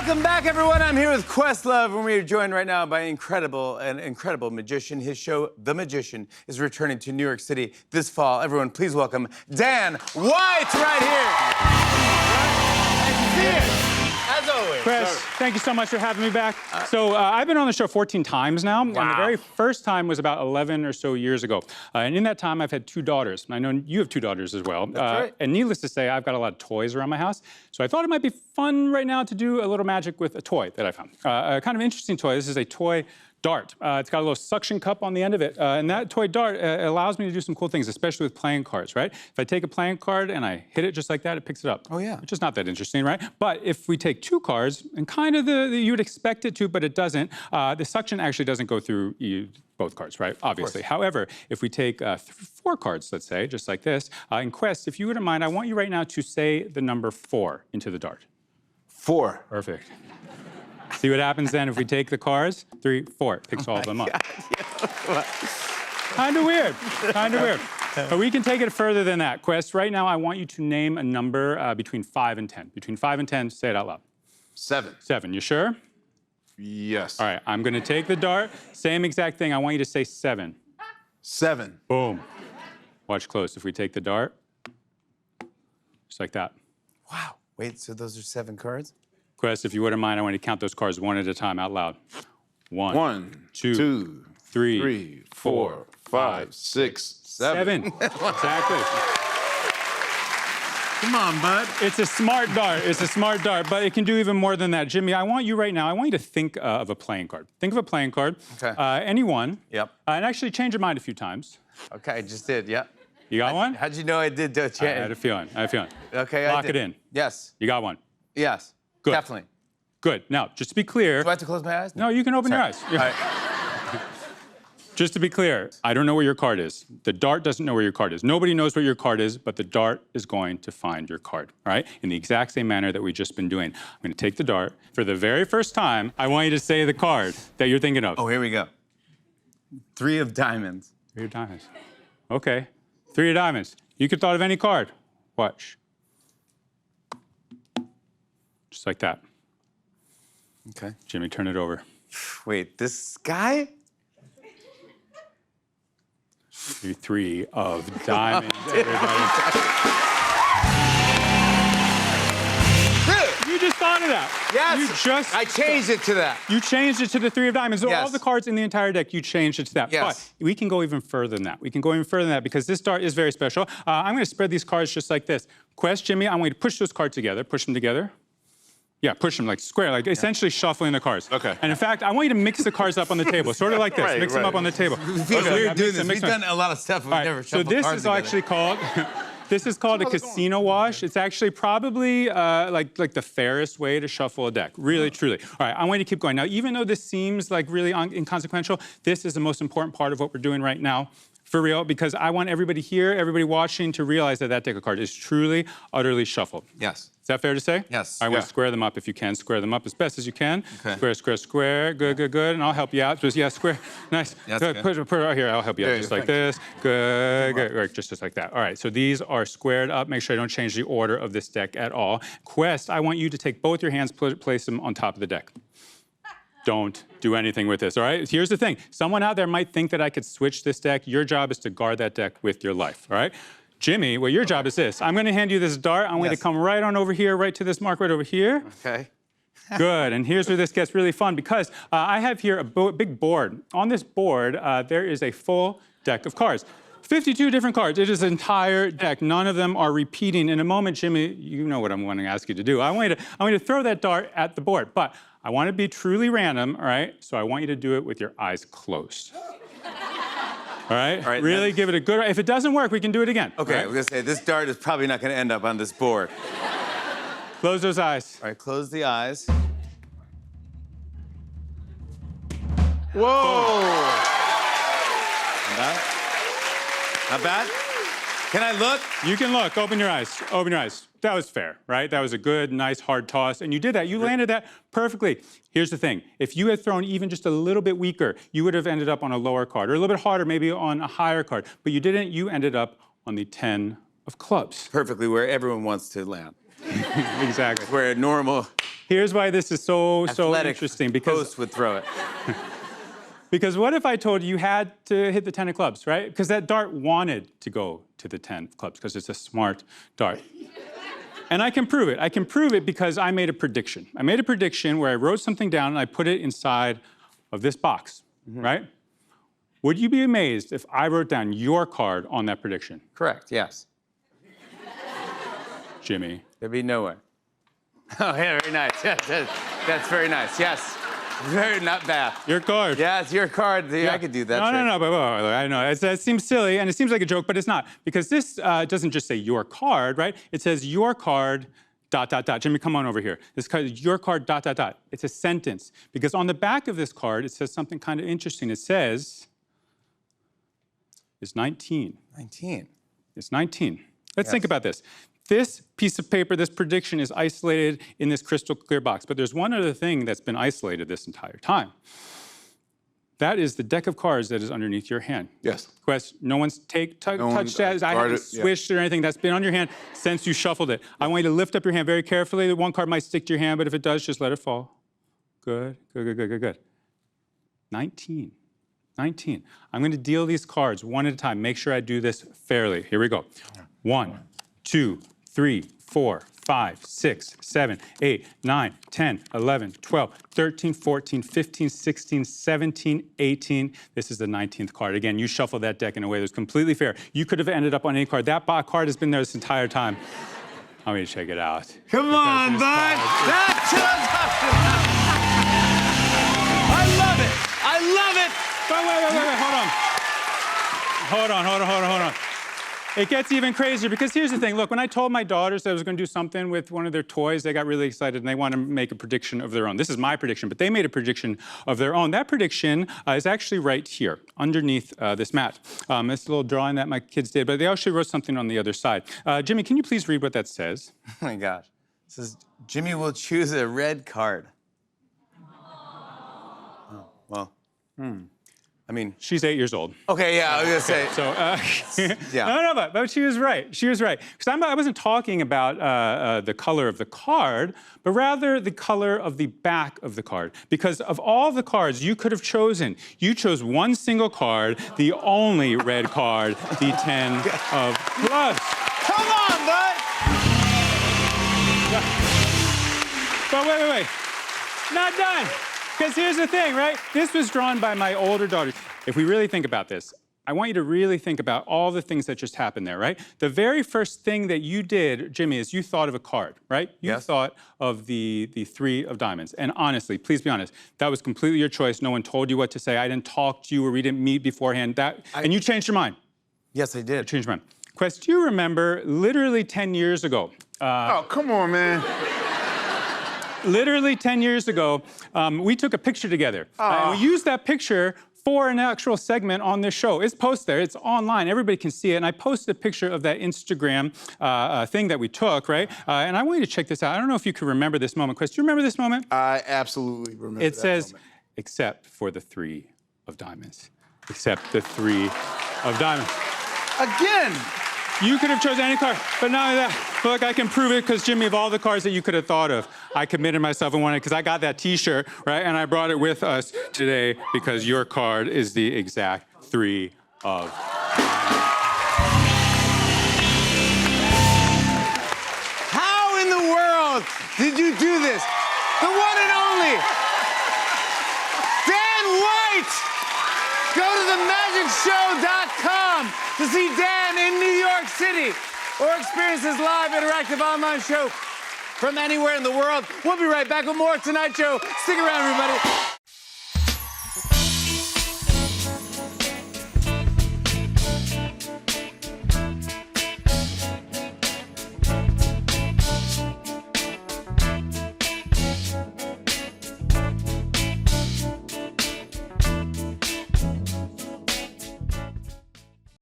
Welcome back, everyone. I'm here with Questlove, and we are joined right now by an incredible magician. His show, The Magician, is returning to New York City this fall. Everyone, please welcome Dan White right here. Nice to see you. As always. Chris, thank you so much for having me back. I've been on the show 14 times now, and the very first time was about 11 or so years ago. And in that time, I've had 2 daughters. I know you have 2 daughters as well. That's right. And needless to say, I've got a lot of toys around my house. So I thought it might be fun right now to do a little magic with a toy that I found. A kind of interesting toy. This is a toy dart. It's got a little suction cup on the end of it. And that toy dart allows me to do some cool things, especially with playing cards, right? If I take a playing card and I hit it just like that, it picks it up. Oh, yeah. Which is not that interesting, right? But if we take 2 cards, and kind of you would expect it to, but it doesn't, the suction actually doesn't go through both cards, right? Obviously. However, if we take 4 cards, let's say, just like this, in Quest, if you wouldn't mind, I want you right now to say the number 4 into the dart. 4. Perfect. See what happens then if we take the cards? 3, 4. It picks all of them up. Kind of weird. Kind of weird. But we can take it further than that. Quest, right now I want you to name a number between 5 and 10. Between 5 and 10, say it out loud. 7. 7. You sure? Yes. All right, I'm going to take the dart. Same exact thing. I want you to say 7. 7. Boom. Watch close. If we take the dart, just like that. Wow. Wait, so those are 7 cards? Quest, if you wouldn't mind, I want you to count those cards one at a time out loud. 1, 1, 2, 2, 3, 3, 4, 5, 6, 7. Exactly. Come on, bud. It's a smart dart. It's a smart dart, but it can do even more than that. Jimmy, I want you right now, I want you to think of a playing card. Think of a playing card. Okay. Any one. Yep. And actually change your mind a few times. Okay, I just did, yeah. You got one? How'd you know I did change? I had a feeling. I had a feeling. Okay, Lock I did. it in. Yes. You got one. Yes. Good. Definitely. Good. Now, just to be clear. Do I have to close my eyes? No, you can open your eyes. All right. Just to be clear, I don't know where your card is. The dart doesn't know where your card is. Nobody knows where your card is, but the dart is going to find your card, all right? In the exact same manner that we've just been doing. I'm gonna take the dart. For the very first time, I want you to say the card that you're thinking of. Oh, here we go. 3 of diamonds. 3 of diamonds. Okay. 3 of diamonds. You could thought of any card. Watch. Just like that. Okay. Jimmy, turn it over. Wait, this guy? 3 of diamonds, everybody. You just thought of that. Yes. I changed it to that. You changed it to the 3 of diamonds. So Yes. all the cards in the entire deck, you changed it to that. Yes. But we can go even further than that. We can go even further than that because this dart is very special. I'm going to spread these cards just like this. Quest, Jimmy, I'm going to push those cards together. Push them together. Yeah, push them like square, like essentially shuffling the cards. Okay. And in fact, I want you to mix the cards up on the table, sort of like this. Right, mix them right. up on the table. We feel weird doing this. We've done a lot of stuff. We've never So shuffled this cards is together. actually called, this is called a casino wash. It's actually probably like the fairest way to shuffle a deck, really, truly. All right, I want you to keep going. Now, even though this seems like really inconsequential, this is the most important part of what we're doing right now. For real, because I want everybody here, everybody watching to realize that that deck of cards is truly, utterly shuffled. Yes. Is that fair to say? Yes. I want Yeah. to square them up if you can. Square them up as best as you can. Okay. Square, square, square. Good, good, good. And I'll help you out. Just, yeah, square. Nice. That's Good. good. Put it right here. I'll help you out. There you Just go. like this. Good, good. Right, just like that. All right. So these are squared up. Make sure I don't change the order of this deck at all. Quest, I want you to take both your hands, place them on top of the deck. Don't do anything with this, all right? Here's the thing. Someone out there might think that I could switch this deck. Your job is to guard that deck with your life, all right? Jimmy, well, your job is this. I'm gonna hand you this dart. I'm going to come right on over here, right to this mark right over here. Okay. Good, and here's where this gets really fun because I have here a big board. On this board, there is a full deck of cards. 52 different cards. It is an entire deck. None of them are repeating. In a moment, Jimmy, you know what I'm going to ask you to do. I want you to throw that dart at the board, but I want to be truly random, all right? So I want you to do it with your eyes closed. All right? All right, Really then. give it a good... If it doesn't work, we can do it again. Okay, all I right? was gonna say, this dart is probably not gonna end up on this board. Close those eyes. All right, close the eyes. Whoa! Not bad? Not bad? Can I look? You can look. Open your eyes. Open your eyes. That was fair, right? That was a good, nice, hard toss. And you did that. You landed that perfectly. Here's the thing. If you had thrown even just a little bit weaker, you would have ended up on a lower card, or a little bit harder, maybe on a higher card. But you didn't. You ended up on the 10 of clubs. Perfectly where everyone wants to land. Exactly. Where a normal Here's why this is so Athletic interesting. Because host would throw it. Because what if I told you had to hit the 10 of clubs, right? Because that dart wanted to go to the 10 of clubs because it's a smart dart. And I can prove it. I can prove it because I made a prediction. I made a prediction where I wrote something down and I put it inside of this box, right? Would you be amazed if I wrote down your card on that prediction? Correct, yes. Jimmy. There'd be no way. Oh, yeah, very nice. That's very nice, yes. Very not bad. Your card. Yeah, it's your card. Yeah, I could do that. No, but I know. It seems silly, and it seems like a joke, but it's not. Because this doesn't just say your card, right? It says your card, ... Jimmy, come on over here. This card is your card, ... It's a sentence. Because on the back of this card, it says something kind of interesting. It says, it's 19. 19. It's 19. Let's think about this. This piece of paper, this prediction is isolated in this crystal clear box. But there's one other thing that's been isolated this entire time. That is the deck of cards that is underneath your hand. Yes. Quest, no one's touched that. I haven't swished or anything. That's been on your hand since you shuffled it. I want you to lift up your hand very carefully. One card might stick to your hand, but if it does, just let it fall. Good. 19. 19. I'm going to deal these cards one at a time. Make sure I do this fairly. Here we go. 1, 2, 3, 4, 5, 6, 7, 8, 9, 10, 11, 12, 13, 14, 15, 16, 17, 18. This is the 19th card. Again, you shuffle that deck in a way that's completely fair. You could have ended up on any card. That card has been there this entire time. I want you to check it out. Come on, bud. That's I love it. I love it. Wait, hold on. It gets even crazier because here's the thing. Look, when I told my daughters that I was going to do something with one of their toys, they got really excited and they want to make a prediction of their own. This is my prediction, but they made a prediction of their own. That prediction is actually right here, underneath this mat. It's a little drawing that my kids did, but they actually wrote something on the other side. Jimmy, can you please read what that says? Oh my gosh. It says, Jimmy will choose a red card. Oh, well. I mean, she's 8 years old. Okay, yeah, I was gonna say. So, yeah. but she was right. She was right. Because I wasn't talking about the color of the card, but rather the color of the back of the card. Because of all the cards you could have chosen, you chose one single card, the only red card, the 10 of clubs. Come on, bud! But wait. Not done. Because here's the thing, right? This was drawn by my older daughters. If we really think about this, I want you to really think about all the things that just happened there, right? The very first thing that you did, Jimmy, is you thought of a card, right? You thought of the 3 of diamonds. And honestly, please be honest, that was completely your choice. No one told you what to say. I didn't talk to you or we didn't meet beforehand. And you changed your mind. Yes, I did. Changed your mind. Quest, do you remember literally 10 years ago? Oh, come on, man. Literally 10 years ago, we took a picture together. And we used that picture for an actual segment on this show. It's posted there. It's online. Everybody can see it. And I posted a picture of that Instagram thing that we took, right? And I want you to check this out. I don't know if you can remember this moment. Chris, do you remember this moment? I absolutely remember it that says, moment. Except for the 3 of diamonds. Except the 3 of diamonds. Again! You could have chosen any card, but not only that. Look, I can prove it because, Jimmy, of all the cards that you could have thought of, I committed myself and wanted because I got that T-shirt, right? And I brought it with us today because your card is the exact 3 of diamonds. How in the world did you do this? The one and only Dan White! Go to themagicshow.com to see Dan in New York City or experience his live interactive online show from anywhere in the world. We'll be right back with more Tonight Show. Stick around, everybody.